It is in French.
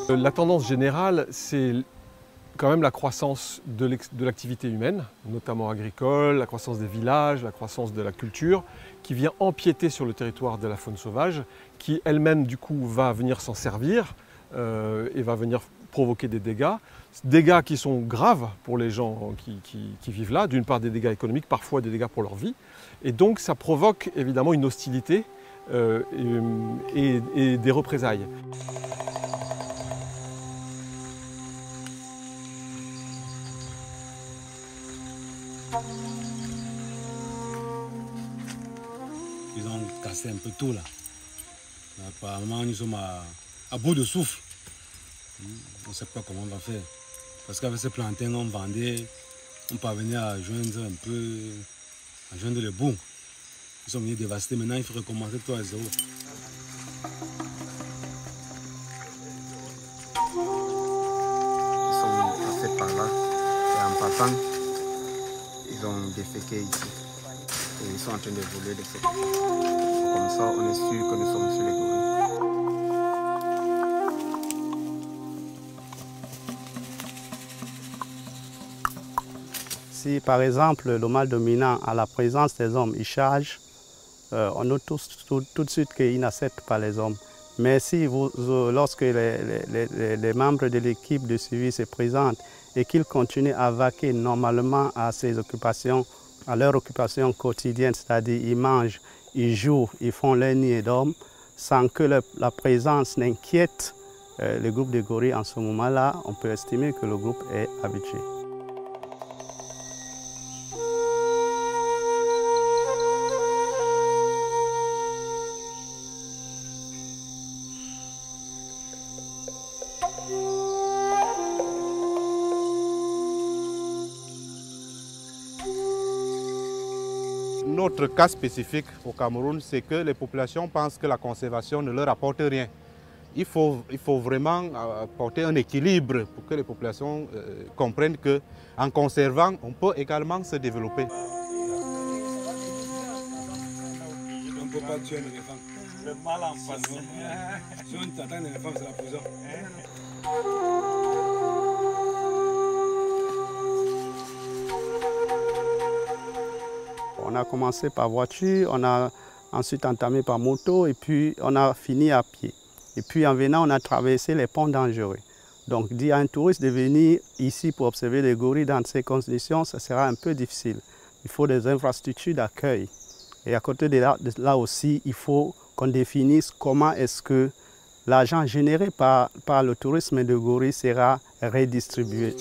La tendance générale, c'est quand même la croissance de l'activité humaine, notamment agricole, la croissance des villages, la croissance de la culture, qui vient empiéter sur le territoire de la faune sauvage, qui elle-même du coup va venir s'en servir et va venir provoquer des dégâts qui sont graves pour les gens qui vivent là, d'une part des dégâts économiques, parfois des dégâts pour leur vie, et donc ça provoque évidemment une hostilité et des représailles. Ils ont cassé un peu tout là. Apparemment, nous sommes à bout de souffle. On ne sait pas comment on va faire. Parce qu'avec ces plantains, on vendait, on parvenait à joindre un peu, à joindre le bout. Ils sont venus dévaster. Maintenant, il faut recommencer tout à zéro. Ils sont passés par là et en passant, ils ont déféqué ici. Et ils sont en train de voler de cette. Comme ça, on est sûr que nous sommes sur les gorilles. Si par exemple le mâle dominant à la présence des hommes, il charge, on note tout de suite qu'il n'accepte pas les hommes. Mais si lorsque les membres de l'équipe de suivi se présentent et qu'ils continuent à vaquer normalement à ses occupations, à leur occupation quotidienne, c'est-à-dire ils mangent, ils jouent, ils font leur nid et dorment, sans que la présence n'inquiète le groupe de gorilles, en ce moment-là, on peut estimer que le groupe est habitué. Notre cas spécifique au Cameroun, c'est que les populations pensent que la conservation ne leur apporte rien. Il faut vraiment apporter un équilibre pour que les populations comprennent qu'en conservant, on peut également se développer. On ne peut pas tuer un éléphant. Le mal en face. Si on t'attend un éléphant, c'est la prison. On a commencé par voiture, on a ensuite entamé par moto et puis on a fini à pied. Et puis en venant, on a traversé les ponts dangereux. Donc dire à un touriste de venir ici pour observer les gorilles dans ces conditions, ça sera un peu difficile. Il faut des infrastructures d'accueil. Et à côté de là aussi, il faut qu'on définisse comment est-ce que l'argent généré par le tourisme de gorilles sera redistribué.